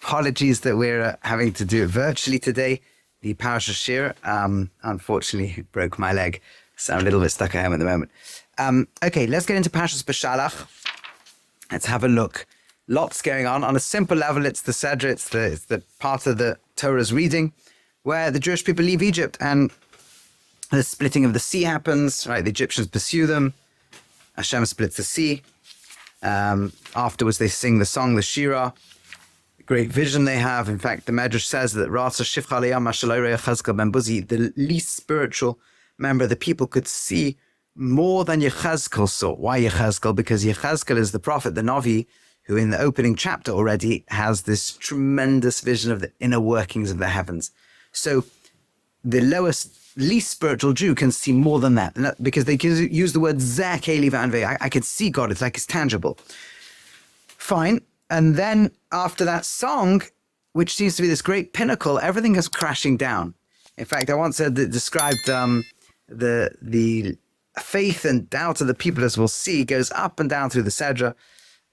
Apologies that we're having to do it virtually today. The Parshas Shir, unfortunately, broke my leg, so I'm a little bit stuck at home at the moment. Okay, let's get into Pashas B'shalach. Let's have a look. Lots going on. On a simple level, it's the Sedra, it's the part of the Torah's reading where the Jewish people leave Egypt and the splitting of the sea happens, right? The Egyptians pursue them. Hashem splits the sea. Afterwards, they sing the song, the Shira. Great vision they have. In fact, the Medrash says that the least spiritual member of the people could see more than Yechezkel saw. Why Yechezkel? Because Yechezkel is the prophet, the Navi, who in the opening chapter already has this tremendous vision of the inner workings of the heavens. So the least spiritual Jew can see more than that, because they use the word Zeh Keli V'Anvei. I can see God. It's like it's tangible. Fine. And then after that song, which seems to be this great pinnacle, everything is crashing down. In fact, I once said that described the faith and doubt of the people, as we'll see, goes up and down through the Sedra.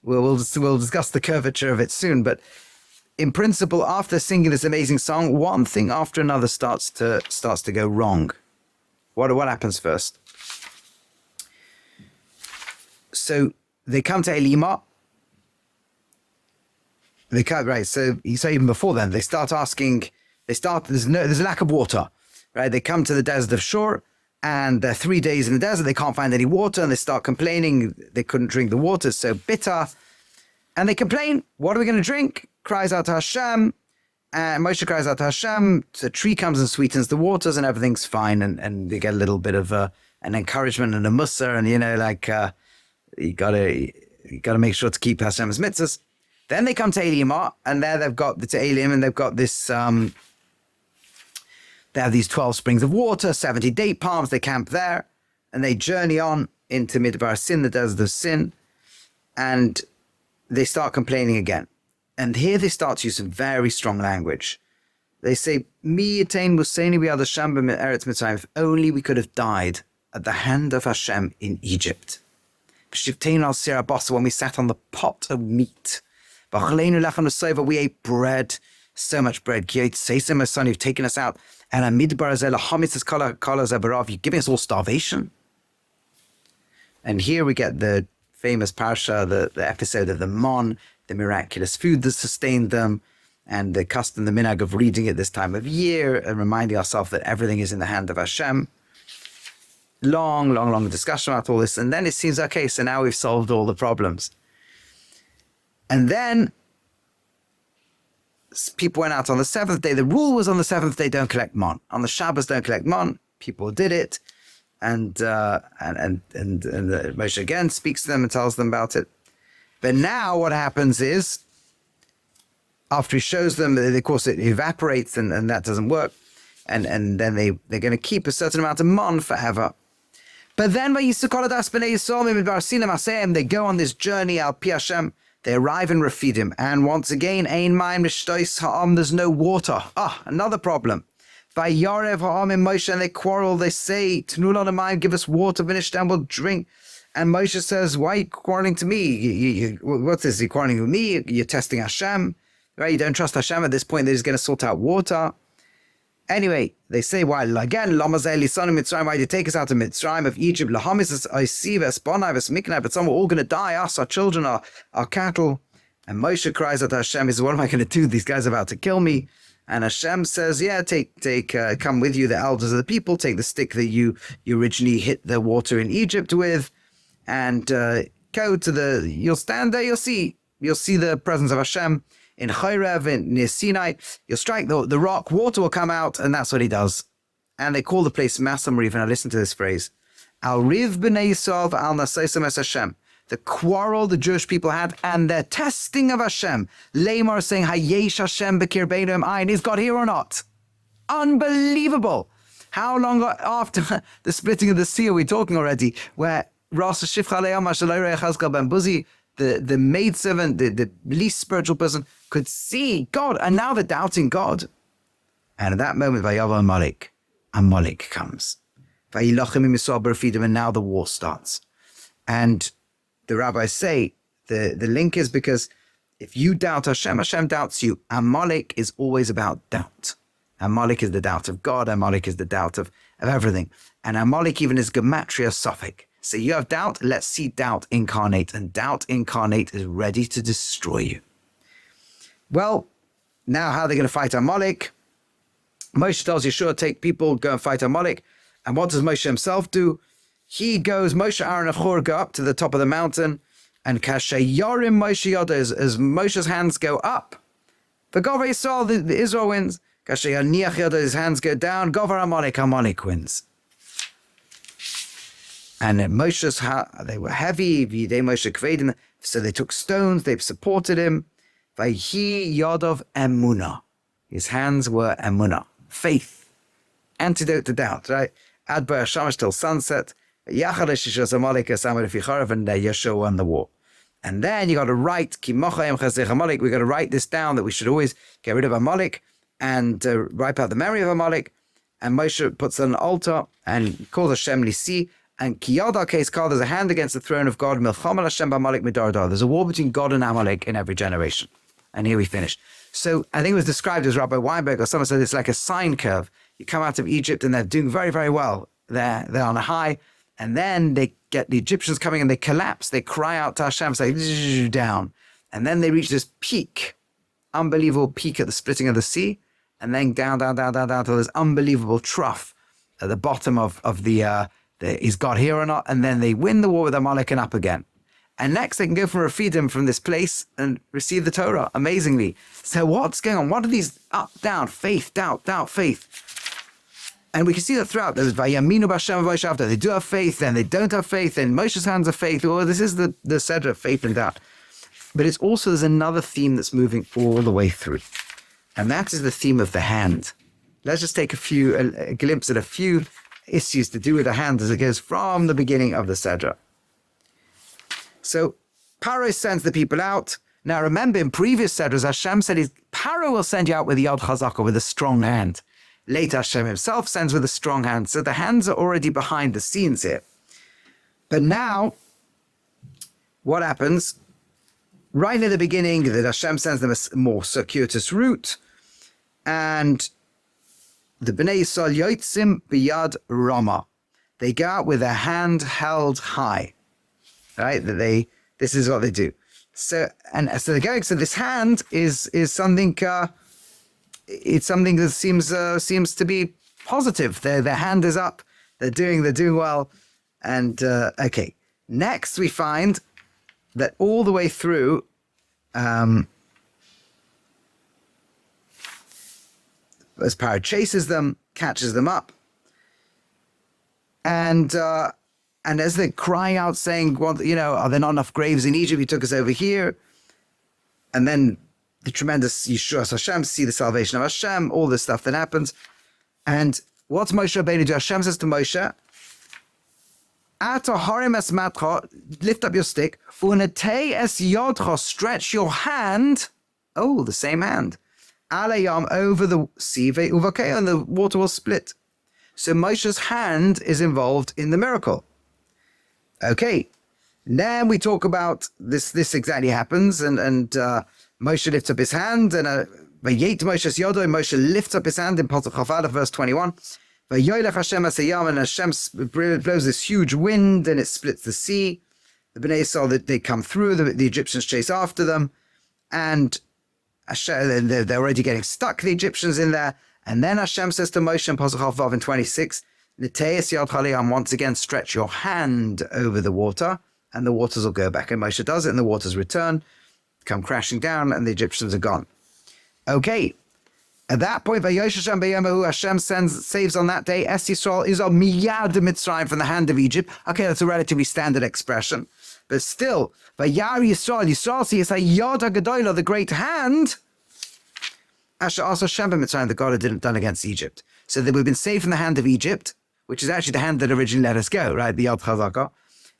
We'll discuss the curvature of it soon. But in principle, after singing this amazing song, one thing after another starts to go wrong. What happens first? So they come to Elima. They can't, right? So even before then, there's a lack of water, right? They come to the desert of Shur, and they're 3 days in the desert. They can't find any water, and they start complaining. They couldn't drink the water, it's so bitter, and they complain. What are we going to drink? Cries out to Hashem, and Moshe cries out to Hashem. The tree comes and sweetens the waters, and everything's fine. And they get a little bit of an encouragement and a mussar, and you gotta make sure to keep Hashem's mitzvahs. Then they come to Elimah, and there they've got the Elim, and they've got this, they have these 12 springs of water, 70 date palms. They camp there, and they journey on into Midbar Sin, the desert of Sin, and they start complaining again. And here they start to use some very strong language. They say, Mi yitain Musaini we are the Shamba Eretz Mitzrayim. If only we could have died at the hand of Hashem in Egypt. When we sat on the pot of meat. We ate bread, so much bread. Son, you've taken us out. And you're giving us all starvation. And here we get the famous Parsha, the episode of the Mon, the miraculous food that sustained them, and the custom, the minhag of reading it this time of year, and reminding ourselves that everything is in the hand of Hashem. Long discussion about all this. And then it seems, okay, so now we've solved all the problems. And then people went out on the seventh day. The rule was on the seventh day, don't collect mon. On the Shabbos, don't collect mon. People did it. And Moshe again speaks to them and tells them about it. But now what happens is, after he shows them, of course, it evaporates and that doesn't work. And then they're going to keep a certain amount of mon forever. But then they go on this journey, al pi Hashem. They arrive in Refidim, and once again, ein mayim l'shtois ha'am, there's no water. Another problem. Vayarev ha'am in Moshe, and they quarrel. They say, Tnu lanu mayim, give us water, finish, and we'll drink. And Moshe says, why are you quarreling to me? What's this? You're quarreling with me? You're testing Hashem, right? You don't trust Hashem at this point. They're just going to sort out water. Anyway, they say, why again? Why did you take us out of Mitzrayim, of Egypt? But some we're all going to die. Us, our children, our cattle. And Moshe cries out to Hashem. He says, what am I going to do? These guys are about to kill me. And Hashem says, yeah, come with you, the elders of the people. Take the stick that you originally hit the water in Egypt with, and go to you'll stand there. You'll see the presence of Hashem. In Chayrev, near Sinai, you'll strike the rock, water will come out, and that's what he does. And they call the place Masam Riv, and I listen to this phrase. Al Riv b'nei Yisrael v'al naseisam es Hashem. The quarrel the Jewish people had, and their testing of Hashem. Lamar saying, Hayesh Hashem b'kirbeinu ayin, is God here or not? Unbelievable. How long after the splitting of the sea are we talking already? Where Ras Shifcha Le'am Hashalei Chazgal Ben Buzi, the maidservant, the least spiritual person, could see God, and now they're doubting God. And at that moment, Vayav Amalek comes. And now the war starts. And the rabbis say the link is because If you doubt Hashem, Hashem doubts you. Amalek is always about doubt. Amalek is the doubt of God. Amalek is the doubt of everything. And Amalek even is gematria Sophic. So you have doubt, let's see doubt incarnate. And doubt incarnate is ready to destroy you. Well, now how are they going to fight Amalek? Moshe tells Yeshua, take people, go and fight Amalek. And what does Moshe himself do? He goes, Moshe, Aaron, and Hur go up to the top of the mountain. And Kashe Yorim Moshe Yoda, as Moshe's hands go up. For Govar Yisrael, the Israel wins. Kashe Yaniach Yoda, his hands go down. Govar Amalek, Amalek wins. And Moshe's, they were heavy, V'yidei Moshe Kvedim, so they took stones, they supported him. Vayhi Yodov Emunah. His hands were Emunah, faith, antidote to doubt, right? Ad Bar Shamash till sunset. Yachad Shishos Amalek Samuel Ficharav, and Yeshua won the war. And then you got to write, Ki Mochayim Chazech Amalek, we got to write this down that we should always get rid of Amalek and wipe out the memory of Amalek. And Moshe puts on an altar and calls Hashem Nisi. And Kiyada case called, there's a hand against the throne of God. Milchama Hashem Amalek Midardar. There's a war between God and Amalek in every generation. And here we finish. So I think it was described as Rabbi Weinberg or someone said it's like a sine curve. You come out of Egypt and they're doing very, very well. They're on a high. And then they get the Egyptians coming and they collapse. They cry out to Hashem, say, down. And then they reach this peak, unbelievable peak at the splitting of the sea. And then down to this unbelievable trough at the bottom of the is God here or not? And then they win the war with Amalek and up again. And next they can go for Refidim from this place and receive the Torah, amazingly. So what's going on? What are these up, down, faith, doubt, faith? And we can see that throughout. There's Vayaminu B'Hashem Moshe after. They do have faith, then they don't have faith, then Moshe's hands of faith. Well, this is the Sedra of faith and doubt. But it's also, there's another theme that's moving all the way through. And that is the theme of the hand. Let's just take a glimpse at a few issues to do with the hand as it goes from the beginning of the Sedra. So Paro sends the people out. Now remember, in previous Sedras, Hashem said Paro will send you out with Yad Chazaka, with a strong hand. Later Hashem himself sends with a strong hand. So the hands are already behind the scenes here. But now, what happens? Right in the beginning, that Hashem sends them a more circuitous route. And the Bnei Yisrael yotzim biyad rama. They go out with their hand held high. Right? This is what they do. So they're going. So this hand is something. It's something that seems to be positive. Their hand is up. They're doing well. And okay. Next, we find that all the way through. As Paro chases them, catches them up, and as they cry out, saying, "Well, are there not enough graves in Egypt? He took us over here." And then the tremendous Yeshua Hashem, see the salvation of Hashem, all this stuff that happens. And what's Moshe Rabbeinu do? Hashem says to Moshe, "Ata harim es matcha, lift up your stick. Unatei es yodcha, stretch your hand." Oh, the same hand. Alayam, over the sea, uvakei, and the water will split. So Moshe's hand is involved in the miracle. Okay, then we talk about this exactly happens, and Moshe lifts up his hand, and Vayet Moshe's yodo, Moshe lifts up his hand in Pasuk Chafad, verse 21. Vayoylech Hashem asayam, and Hashem blows this huge wind, and it splits the sea. The Bnei Yisrael, they come through, the Egyptians chase after them, and they're already getting stuck, the Egyptians in there. And then Hashem says to Moshe in Pasuk Vav in 26, Niteis yad chaliyam, once again stretch your hand over the water, and the waters will go back. And Moshe does it, and the waters return, come crashing down, and the Egyptians are gone. Okay, at that point, Hashem saves on that day, Es Yisrael Israel miyad Mitzrayim, from the hand of Egypt. Okay, that's a relatively standard expression. But still, Vayar Yisrael sees Yod HaGadolah, the great hand, Asher also Hashem b'Mitzrayim, the God had done against Egypt. So that we've been saved from the hand of Egypt, which is actually the hand that originally let us go, right? The Yod Chazaka.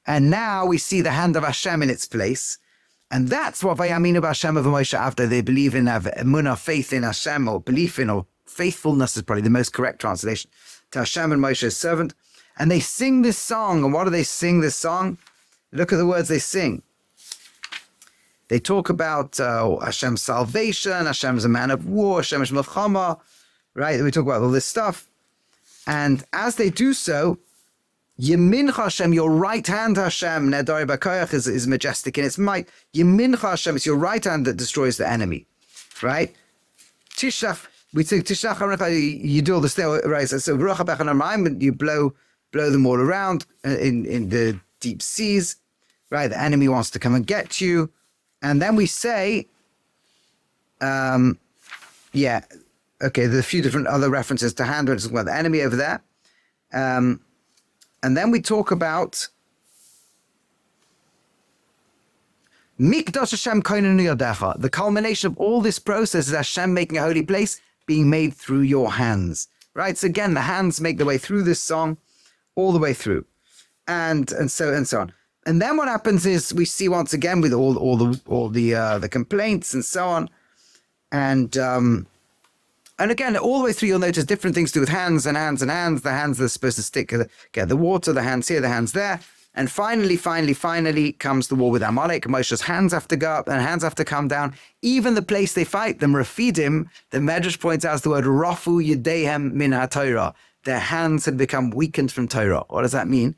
And now we see the hand of Hashem in its place. And that's what Vayaminu B'Hashem of Moshe, after they believe in emunah, faith in Hashem, or belief in, or faithfulness is probably the most correct translation, to Hashem and Moshe's servant. And they sing this song. And what do they sing this song? Look at the words they sing. They talk about Hashem's salvation, Hashem's a man of war, Hashem is Melchama, right? We talk about all this stuff. And as they do so, Yemincha Hashem, your right hand, Hashem, Nedari B'Koyach is majestic in its might. Yemincha Hashem, it's your right hand that destroys the enemy, right? Tishlach, we think Tishlach, you do all this thing, right? So you blow them all around in the deep seas, right? The enemy wants to come and get you. And then we say, there's a few different other references to hand, which is about the enemy over there. And then we talk about Mikdash Hashem Koinenu Yadecha. The culmination of all this process is Hashem making a holy place being made through your hands. Right? So again, the hands make the way through this song, all the way through. And so on. And then what happens is we see once again with all the complaints and so on. And again, all the way through, you'll notice different things to do with hands and hands and hands. The hands that are supposed to get the water, the hands here, the hands there. And finally comes the war with Amalek. Moshe's hands have to go up and hands have to come down. Even the place they fight, the Refidim, the Medrash points out the word Rafu Yedehem Min HaTorah. Their hands had become weakened from Torah. What does that mean?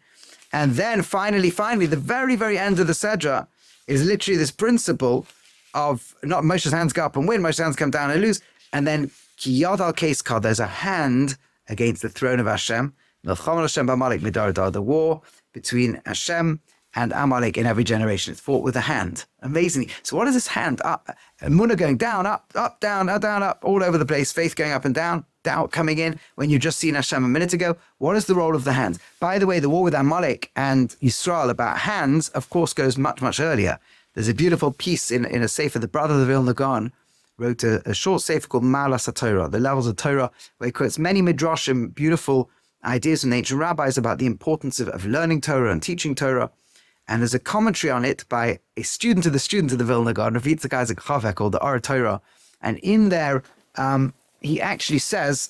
And then finally, the very, very end of the Sedra is literally this principle of not Moshe's hands go up and win, Moshe's hands come down and lose. And then Ki Yad al Case Card, there's a hand against the throne of Hashem. The war between Hashem and Amalek in every generation. It's fought with a hand. Amazingly. So what is this hand? Up, Munah going down, up, down, up, all over the place. Faith going up and down, doubt coming in. When you've just seen Hashem a minute ago, what is the role of the hand? By the way, the war with Amalek and Yisrael about hands, of course, goes much, much earlier. There's a beautiful piece in a sefer, the brother of Vilna Gaon wrote a short sefer called Malas HaTorah, the levels of Torah, where he quotes many midrashim, beautiful ideas from ancient rabbis about the importance of learning Torah and teaching Torah. And there's a commentary on it by a student of the Vilna Gaon, Rav Yitzchak Isaac Chaveh, called the Or Torah. And in there, he actually says,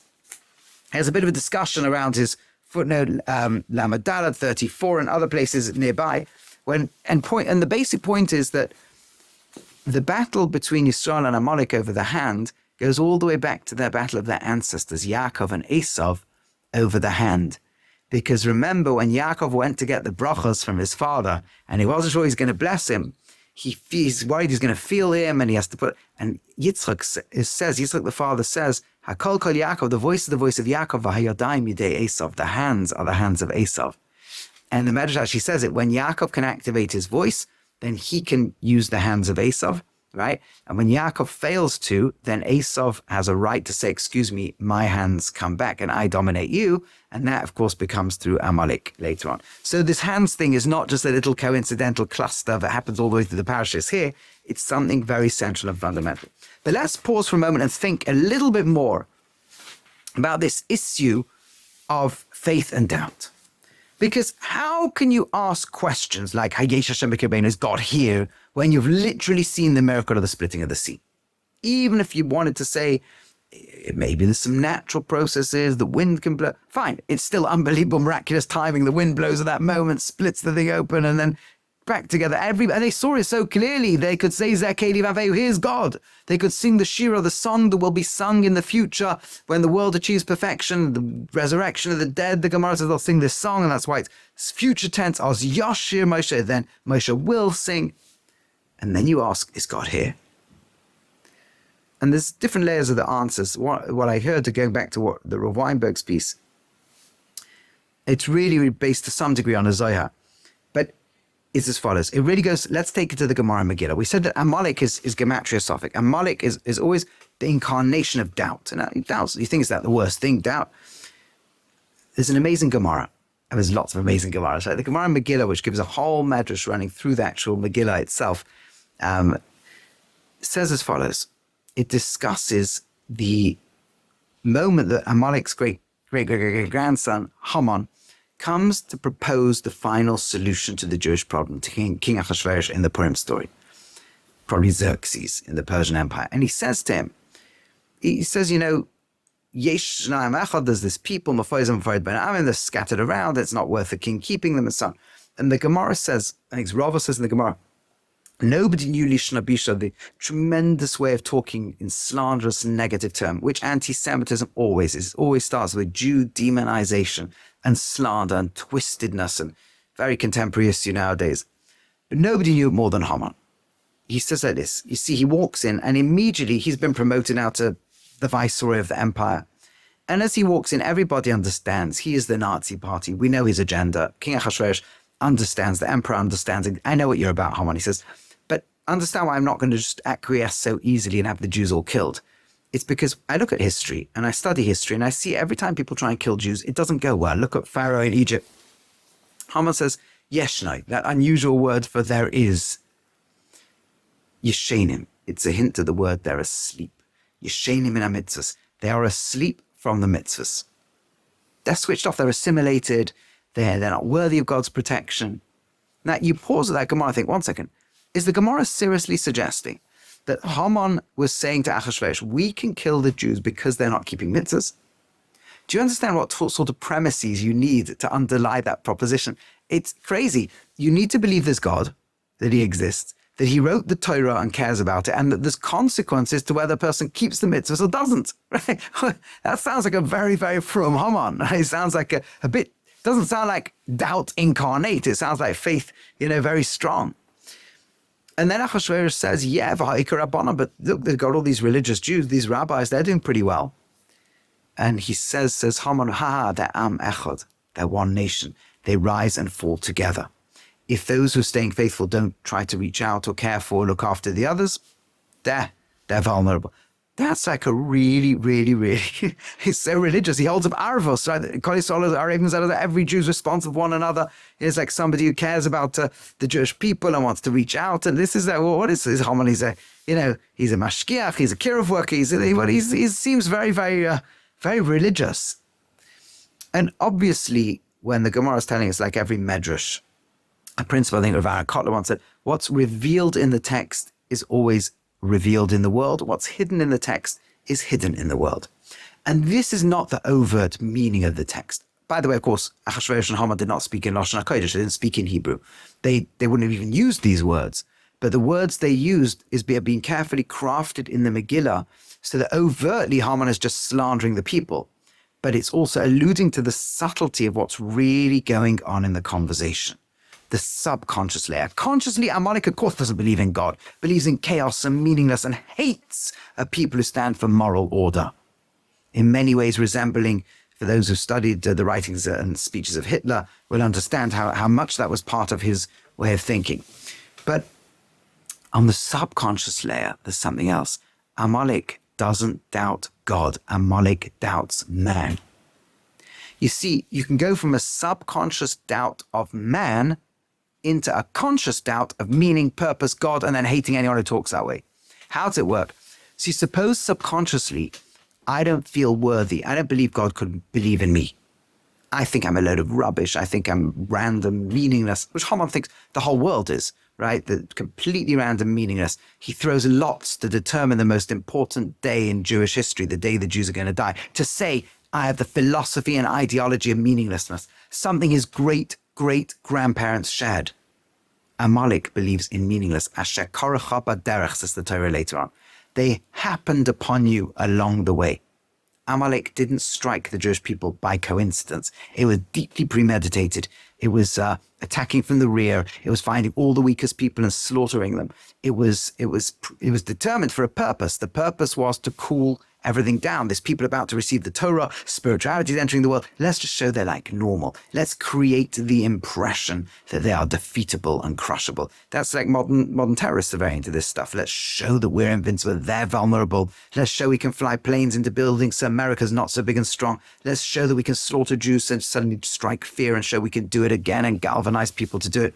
has a bit of a discussion around his footnote, Lamed Daled 34 and other places nearby. And the basic point is that the battle between Yisrael and Amalek over the hand goes all the way back to their battle of their ancestors, Yaakov and Esav, over the hand. Because remember, when Yaakov went to get the brachas from his father, and he wasn't sure he's going to bless him, he's worried he's going to feel him, and he has to put. And Yitzchak the father says, Hakol kol Yaakov, the voice of Yaakov, v'hayadayim yidei Esav, the hands are the hands of Esav. And the Medrash actually says it, when Yaakov can activate his voice, then he can use the hands of Esav, right? And when Yaakov fails to, then Esav has a right to say, excuse me, my hands come back and I dominate you. And that, of course, becomes through Amalek later on. So this hands thing is not just a little coincidental cluster that happens all the way through the Parshas here. It's something very central and fundamental. But let's pause for a moment and think a little bit more about this issue of faith and doubt. Because how can you ask questions like, Hayesh Hashem b'kirbeinu, is God here, when you've literally seen the miracle of the splitting of the sea? Even if you wanted to say, maybe there's some natural processes, the wind can blow. Fine, it's still unbelievable, miraculous timing. The wind blows at that moment, splits the thing open, and then back together. And they saw it so clearly. They could say, Zekeli Vaveu, here's God. They could sing the Shira, the song that will be sung in the future when the world achieves perfection, the resurrection of the dead. The Gemara says they'll sing this song, and that's why it's future tense. As Yashir Moshe, then Moshe will sing. And then you ask, is God here? And there's different layers of the answers. What I heard, going back to what the Rav Weinberg's piece, it's really based to some degree on a Zohar. But it's as follows. It really goes, let's take it to the Gemara and Megillah. We said that Amalek is Gematria Sophic. Amalek is always the incarnation of doubt. And doubt, you think is that the worst thing? Doubt. There's an amazing Gemara. And there's lots of amazing Gemaras. Right? The Gemara and Megillah, which gives a whole medrash running through the actual Megillah itself, says as follows. It discusses the moment that Amalek's great-great-great-grandson, Haman, comes to propose the final solution to the Jewish problem to King Ahasuerus in the Purim story, probably Xerxes in the Persian Empire. And he says to him, Yesh Shnayim Echad, there's this people, they're scattered around, it's not worth the king keeping them and so on. And the Gemara says, I think Rava says in the Gemara, Nobody knew Lishnabisha, the tremendous way of talking in slanderous and negative term, which anti-Semitism always is. It always starts with Jew demonization and slander and twistedness, and very contemporary issue nowadays. But nobody knew it more than Haman. He says like this. You see, he walks in and immediately he's been promoted now to the viceroy of the empire. And as he walks in, everybody understands he is the Nazi party. We know his agenda. King Ahasuerus understands, the emperor understands. I know what you're about, Haman. He says, but understand why I'm not going to just acquiesce so easily and have the Jews all killed. It's because I look at history and I study history and I see every time people try and kill Jews, it doesn't go well. Look at Pharaoh in Egypt. Haman says, yeshno, that unusual word for there is. Yeshenim. It's a hint of the word they're asleep. Yeshenim in our mitzvahs. They are asleep from the mitzvahs. They're switched off. They're assimilated. They're not worthy of God's protection. Now, you pause at that Gemara and think, one second. Is the Gemara seriously suggesting that Haman was saying to Ahasuerus, we can kill the Jews because they're not keeping mitzvahs? Do you understand what sort of premises you need to underlie that proposition? It's crazy. You need to believe there's God, that he exists, that he wrote the Torah and cares about it, and that there's consequences to whether a person keeps the mitzvahs or doesn't. Right? That sounds like a very, very frum Haman. It sounds like a bit, doesn't sound like doubt incarnate. It sounds like faith, very strong. And then Ahasuerus says, yeah, but look, they've got all these religious Jews, these rabbis, they're doing pretty well. And he says Haman, they're am echad, they're one nation. They rise and fall together. If those who are staying faithful don't try to reach out or care for or look after the others, they're vulnerable. That's like a really, really, really, he's so religious. He holds up Arvos, right? Every Jew's responsible for one another. He's like somebody who cares about the Jewish people and wants to reach out. And this is, what is this? Haman, he's a mashkiach, he's a kiruv worker, he seems very, very, very religious. And obviously, when the Gemara is telling us, like every medrash, a principle, I think Rav Aaron Kotler once said, what's revealed in the text is always revealed in the world. What's hidden in the text is hidden in the world. And this is not the overt meaning of the text. By the way, of course, Ahasuerus and Haman did not speak in Lashon HaKodesh. They didn't speak in Hebrew. They wouldn't have even used these words. But the words they used is being carefully crafted in the Megillah so that overtly Haman is just slandering the people. But it's also alluding to the subtlety of what's really going on in the conversation. The subconscious layer. Consciously, Amalek, of course, doesn't believe in God, believes in chaos and meaningless, and hates a people who stand for moral order. In many ways resembling, for those who studied the writings and speeches of Hitler, will understand how much that was part of his way of thinking. But on the subconscious layer, there's something else. Amalek doesn't doubt God. Amalek doubts man. You see, you can go from a subconscious doubt of man into a conscious doubt of meaning, purpose, God, and then hating anyone who talks that way. How does it work? So you suppose subconsciously, I don't feel worthy. I don't believe God could believe in me. I think I'm a load of rubbish. I think I'm random, meaningless, which Haman thinks the whole world is, right? The completely random, meaningless. He throws lots to determine the most important day in Jewish history, the day the Jews are going to die, to say, I have the philosophy and ideology of meaninglessness, something his great-great-grandparents shared. Amalek believes in meaningless. Asher korach b'derech, says the Torah later on. They happened upon you along the way. Amalek didn't strike the Jewish people by coincidence. It was deeply premeditated. It was attacking from the rear. It was finding all the weakest people and slaughtering them. It was determined for a purpose. The purpose was to cool everything down. There's people about to receive the Torah, spirituality is entering the world. Let's just show they're like normal. Let's create the impression that they are defeatable and crushable. That's like modern terrorists are very into this stuff. Let's show that we're invincible, they're vulnerable. Let's show we can fly planes into buildings so America's not so big and strong. Let's show that we can slaughter Jews and suddenly strike fear and show we can do it again and galvanize people to do it.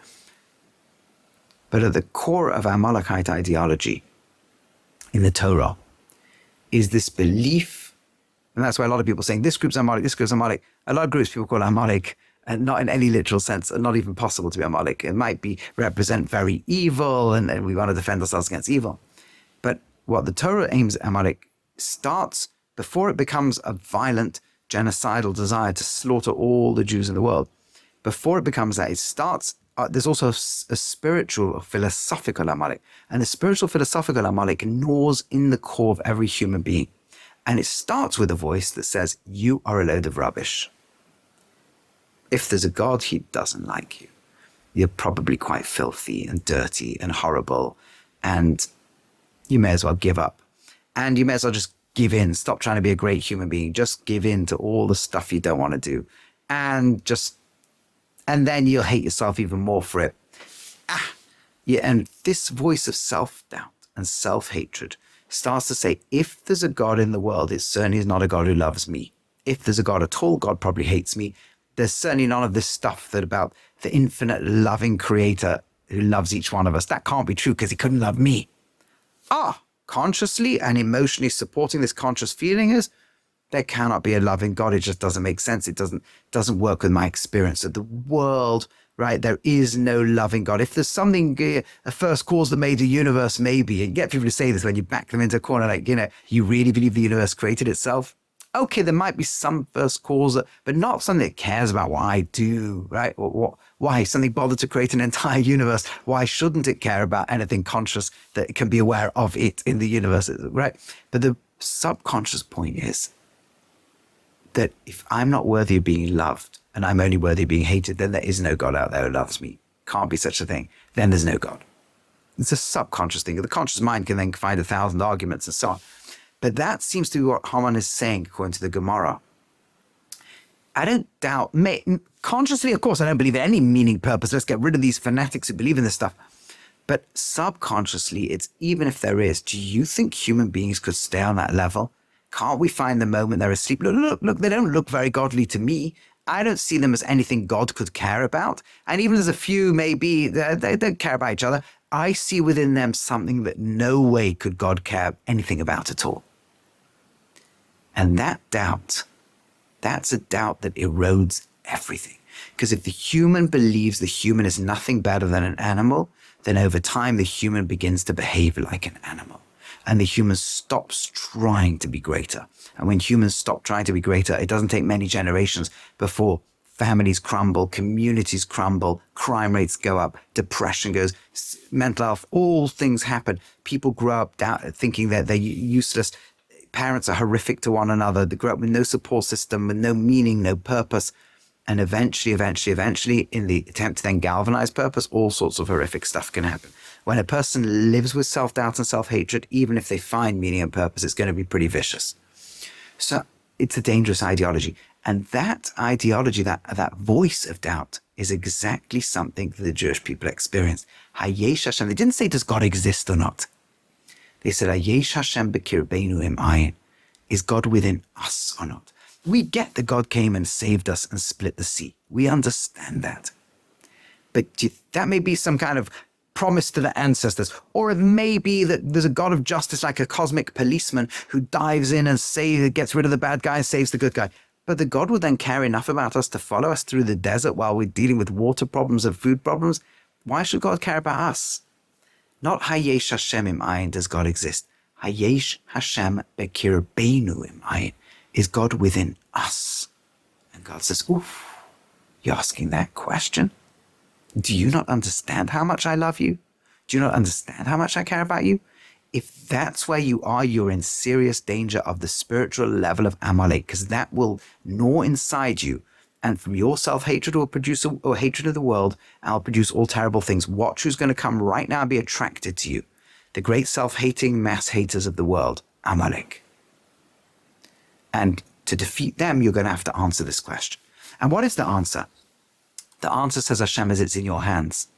But at the core of Amalekite ideology in the Torah is this belief, and that's why a lot of people are saying this group's Amalek, this group's Amalek. A lot of groups people call Amalek, and not in any literal sense, not even possible to be Amalek. It might be represent very evil, and we want to defend ourselves against evil. But what the Torah aims at Amalek starts before it becomes a violent, genocidal desire to slaughter all the Jews in the world. Before it becomes that, it starts there's also a spiritual or philosophical Amalek. And the spiritual philosophical Amalek gnaws in the core of every human being. And it starts with a voice that says, you are a load of rubbish. If there's a God, he doesn't like you. You're probably quite filthy and dirty and horrible. And you may as well give up. And you may as well just give in. Stop trying to be a great human being. Just give in to all the stuff you don't want to do. And then you'll hate yourself even more for it. Yeah, and this voice of self-doubt and self-hatred starts to say, if there's a God in the world, it certainly is not a God who loves me. If there's a God at all, God probably hates me. There's certainly none of this stuff that about the infinite loving creator who loves each one of us. That can't be true because he couldn't love me. Consciously and emotionally supporting this conscious feeling is, there cannot be a loving God. It just doesn't make sense. It doesn't work with my experience of the world, right? There is no loving God. If there's something, a first cause that made the universe, maybe, and you get people to say this when you back them into a corner, like, you really believe the universe created itself? Okay, there might be some first cause, but not something that cares about what I do, right? Or why something bothered to create an entire universe. Why shouldn't it care about anything conscious that it can be aware of it in the universe, right? But the subconscious point is that if I'm not worthy of being loved and I'm only worthy of being hated, then there is no God out there who loves me. Can't be such a thing. Then there's no God. It's a subconscious thing. The conscious mind can then find 1,000 arguments and so on. But that seems to be what Haman is saying, according to the Gemara. I don't doubt, consciously, of course, I don't believe in any meaning, purpose. Let's get rid of these fanatics who believe in this stuff. But subconsciously, it's even if there is, do you think human beings could stay on that level? Can't we find the moment they're asleep? Look, they don't look very godly to me. I don't see them as anything God could care about. And even as a few maybe, they don't care about each other. I see within them something that no way could God care anything about at all. And that doubt, that's a doubt that erodes everything. Because if the human believes the human is nothing better than an animal, then over time the human begins to behave like an animal. And the human stops trying to be greater. And when humans stop trying to be greater, it doesn't take many generations before families crumble, communities crumble, crime rates go up, depression goes, mental health, all things happen. People grow up thinking that they're useless. Parents are horrific to one another. They grow up with no support system, with no meaning, no purpose. And eventually, in the attempt to then galvanize purpose, all sorts of horrific stuff can happen. When a person lives with self-doubt and self-hatred, even if they find meaning and purpose, it's going to be pretty vicious. So it's a dangerous ideology. And that ideology, that voice of doubt, is exactly something that the Jewish people experienced. Hayesh Hashem. They didn't say, does God exist or not? They said, Hayesh Hashem b'kirbeinu im ayin. Is God within us or not? We get that God came and saved us and split the sea. We understand that. But that may be some kind of promise to the ancestors, or it may be that there's a God of justice like a cosmic policeman who dives in and gets rid of the bad guy and saves the good guy. But the God would then care enough about us to follow us through the desert while we're dealing with water problems and food problems. Why should God care about us? Not Hayesh Hashem im ayin does God exist. Hayesh Hashem b'kirbeinu im ayin. Is God within us? And God says, oof, you're asking that question? Do you not understand how much I love you? Do you not understand how much I care about you? If that's where you are, you're in serious danger of the spiritual level of Amalek, because that will gnaw inside you. And from your self-hatred will produce or hatred of the world, and will produce all terrible things. Watch who's going to come right now and be attracted to you. The great self-hating mass haters of the world, Amalek. And to defeat them, you're going to have to answer this question. And what is the answer? The answer, says Hashem, is it's in your hands.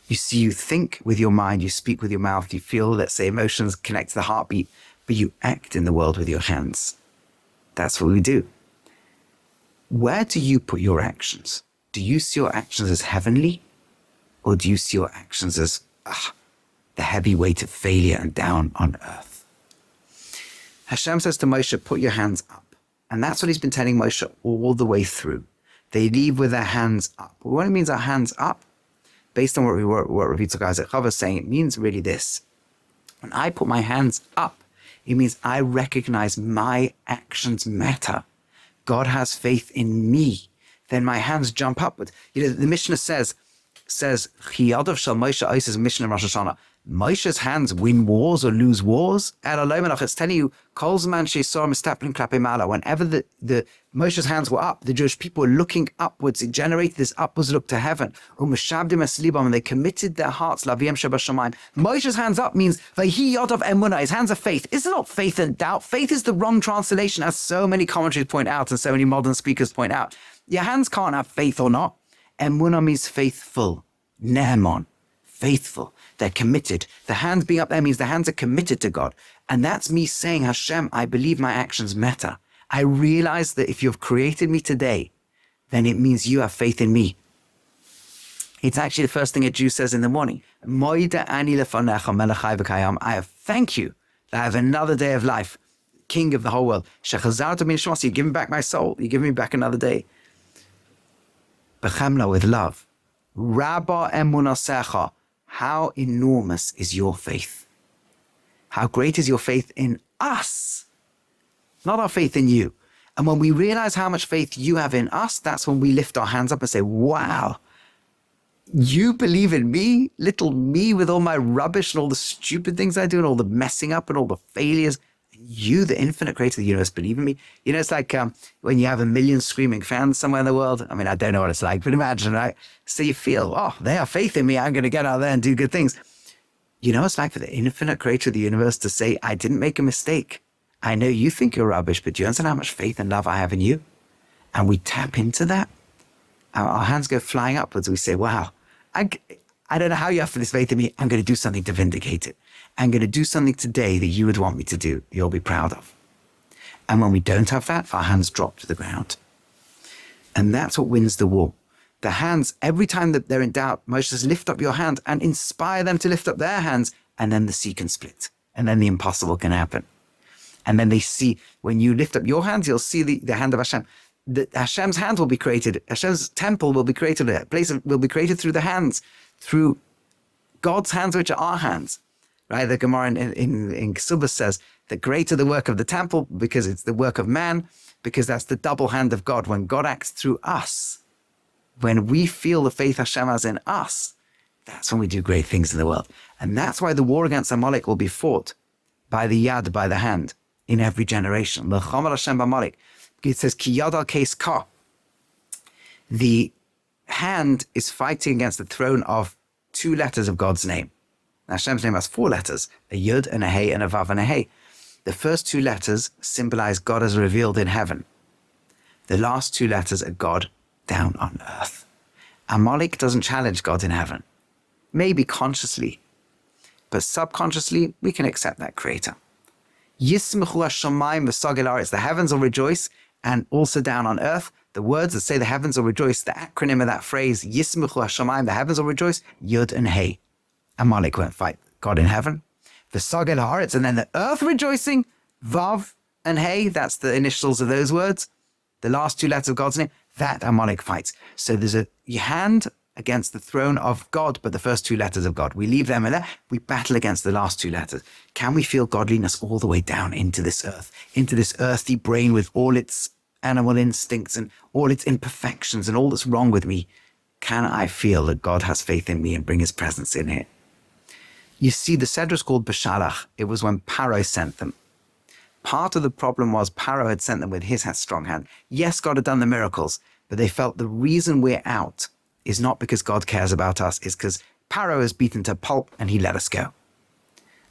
You see, you think with your mind, you speak with your mouth, you feel, let's say, emotions connect to the heartbeat, but you act in the world with your hands. That's what we do. Where do you put your actions? Do you see your actions as heavenly? Or do you see your actions as the heavy weight of failure and down on earth? Hashem says to Moshe, put your hands up. And that's what he's been telling Moshe all the way through. They leave with their hands up. What it means, our hands up, based on what Rav Yitzchak Isaac Chava is saying, it means really this. When I put my hands up, it means I recognize my actions matter. God has faith in me. Then my hands jump upwards. The Mishnah says, says, Chiyadav shal Moshe Ois's mission in Rosh Hashanah. Moshe's hands win wars or lose wars. It's telling you, whenever the Moshe's hands were up, the Jewish people were looking upwards. It generated this upwards look to heaven. And they committed their hearts. Moshe's hands up means his hands of faith. It's not faith and doubt. Faith is the wrong translation, as so many commentaries point out and so many modern speakers point out. Your hands can't have faith or not. Emunah means faithful. Nehemon, faithful. They're committed. The hands being up there means the hands are committed to God. And that's me saying, Hashem, I believe my actions matter. I realize that if you've created me today, then it means you have faith in me. It's actually the first thing a Jew says in the morning. I have thank you that I have another day of life, King of the whole world. You give me back my soul. You give me back another day. B'chemla, with love. Rabba emunasecha. How enormous is your faith? How great is your faith in us? Not our faith in you. And when we realize how much faith you have in us, that's when we lift our hands up and say, wow, you believe in me, little me with all my rubbish and all the stupid things I do and all the messing up and all the failures. You, the infinite creator of the universe, believe in me. You know, it's like when you have a million screaming fans somewhere in the world. I mean, I don't know what it's like, but imagine, right? So you feel, oh, they have faith in me. I'm going to get out there and do good things. You know, it's like for the infinite creator of the universe to say, I didn't make a mistake. I know you think you're rubbish, but do you understand how much faith and love I have in you? And we tap into that. Our hands go flying upwards. We say, wow, I don't know how you have this faith in me. I'm going to do something to vindicate it. I'm going to do something today that you would want me to do, you'll be proud of. And when we don't have that, our hands drop to the ground. And that's what wins the war. The hands, every time that they're in doubt, Moshe says, lift up your hand and inspire them to lift up their hands. And then the sea can split. And then the impossible can happen. And then they see, when you lift up your hands, you'll see the hand of Hashem. Hashem's hand will be created. Hashem's temple will be created. A place will be created through the hands, through God's hands, which are our hands. Right? The Gemara in Ksubas says, the greater the work of the temple, because it's the work of man, because that's the double hand of God. When God acts through us, when we feel the faith Hashem has in us, that's when we do great things in the world. And that's why the war against Amalek will be fought by the yad, by the hand, in every generation. L'cham Hashem b'Amalek. It says, ki yad al keis ka. The hand is fighting against the throne of two letters of God's name. Hashem's name has four letters, a yud and a hey and a vav and a hey. The first two letters symbolize God as revealed in heaven. The last two letters are God down on earth. Amalek doesn't challenge God in heaven. Maybe consciously, but subconsciously, we can accept that creator. Yismechu hashamayim v'sagel haaretz. The heavens will rejoice, and also down on earth. The words that say the heavens will rejoice, the acronym of that phrase, Yismechu hashamayim, the heavens will rejoice, yud and hey. Amalek won't fight God in heaven. V'sagel haaretz, and then the earth rejoicing, vav and hey, that's the initials of those words. The last two letters of God's name, that Amalek fights. So there's a hand against the throne of God, but the first two letters of God. We leave them in there. We battle against the last two letters. Can we feel godliness all the way down into this earth, into this earthy brain with all its animal instincts and all its imperfections and all that's wrong with me? Can I feel that God has faith in me and bring his presence in here? You see, the Sedra is called B'shalach. It was when Paro sent them. Part of the problem was Paro had sent them with his strong hand. Yes, God had done the miracles, but they felt the reason we're out is not because God cares about us, is because Paro is beaten to pulp and he let us go.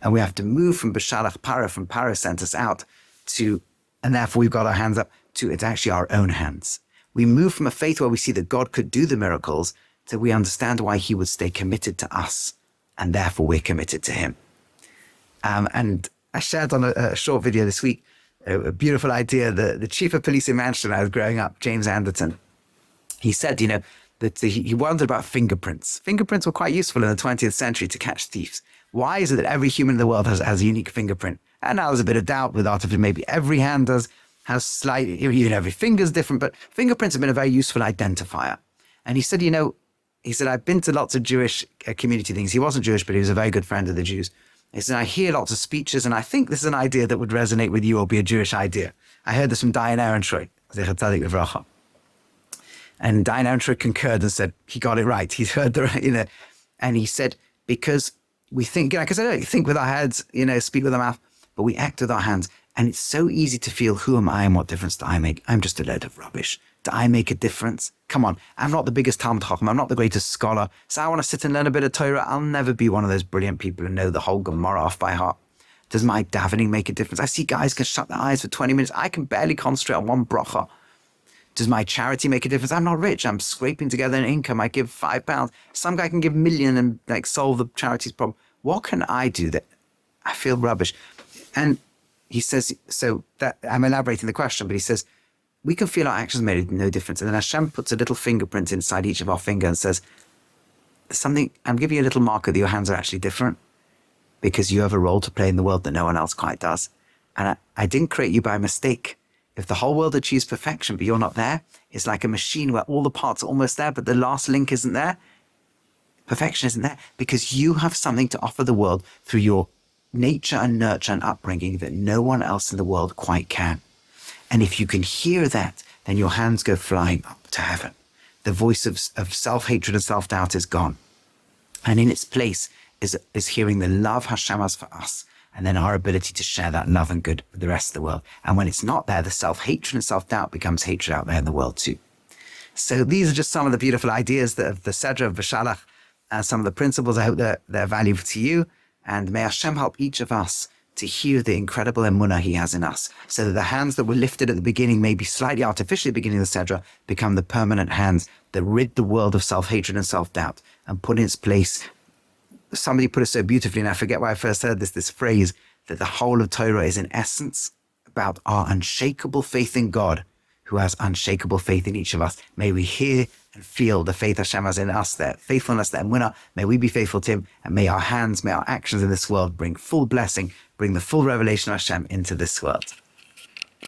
And we have to move from B'shalach Paro, from Paro sent us out to, and therefore we've got our hands up to, it's actually our own hands. We move from a faith where we see that God could do the miracles to we understand why he would stay committed to us. And therefore we're committed to him. And I shared on a short video this week, a beautiful idea. The chief of police in Manchester when I was growing up, James Anderton, he said, you know, that he wondered about fingerprints. Fingerprints were quite useful in the 20th century to catch thieves. Why is it that every human in the world has a unique fingerprint? And now there's a bit of doubt with artificial, maybe every hand has slightly, even every finger's different, but fingerprints have been a very useful identifier. And he said, you know, I've been to lots of Jewish community things. He wasn't Jewish, but he was a very good friend of the Jews. He said, I hear lots of speeches, and I think this is an idea that would resonate with you or be a Jewish idea. I heard this from Diane Ehrenschreuth, And Dynamitra concurred and said, he got it right. He's heard the, and he said, because we think, like I said, think with our heads, speak with our mouth, but we act with our hands. And it's so easy to feel, who am I and what difference do I make? I'm just a load of rubbish. Do I make a difference? Come on, I'm not the biggest Talmud Chacham. I'm not the greatest scholar. So I want to sit and learn a bit of Torah. I'll never be one of those brilliant people who know the whole Gemara off by heart. Does my davening make a difference? I see guys can shut their eyes for 20 minutes. I can barely concentrate on one bracha. Does my charity make a difference? I'm not rich. I'm scraping together an income. I give £5. Some guy can give $1 million and solve the charity's problem. What can I do that I feel rubbish? And he says, so that I'm elaborating the question, but he says, we can feel our actions made no difference. And then Hashem puts a little fingerprint inside each of our fingers and says, something, I'm giving you a little marker that your hands are actually different because you have a role to play in the world that no one else quite does. And I didn't create you by mistake. If the whole world achieves perfection, but you're not there, it's like a machine where all the parts are almost there, but the last link isn't there. Perfection isn't there because you have something to offer the world through your nature and nurture and upbringing that no one else in the world quite can. And if you can hear that, then your hands go flying up to heaven. The voice of self-hatred and self-doubt is gone. And in its place is hearing the love Hashem has for us, and then our ability to share that love and good with the rest of the world. And when it's not there, the self-hatred and self-doubt becomes hatred out there in the world too. So these are just some of the beautiful ideas of the Sedra of B'shalach, and some of the principles. I hope that they're valuable to you. And may Hashem help each of us to hear the incredible emunah he has in us, so that the hands that were lifted at the beginning, maybe slightly artificially at the beginning of the Sedra, become the permanent hands that rid the world of self-hatred and self-doubt and put in its place. Somebody put it so beautifully, and I forget where I first heard this phrase, that the whole of Torah is in essence about our unshakable faith in God, who has unshakable faith in each of us. May we hear and feel the faith Hashem has in us, that faithfulness, that emunah. May we be faithful to him, and may our hands, may our actions in this world bring full blessing, bring the full revelation of Hashem into this world.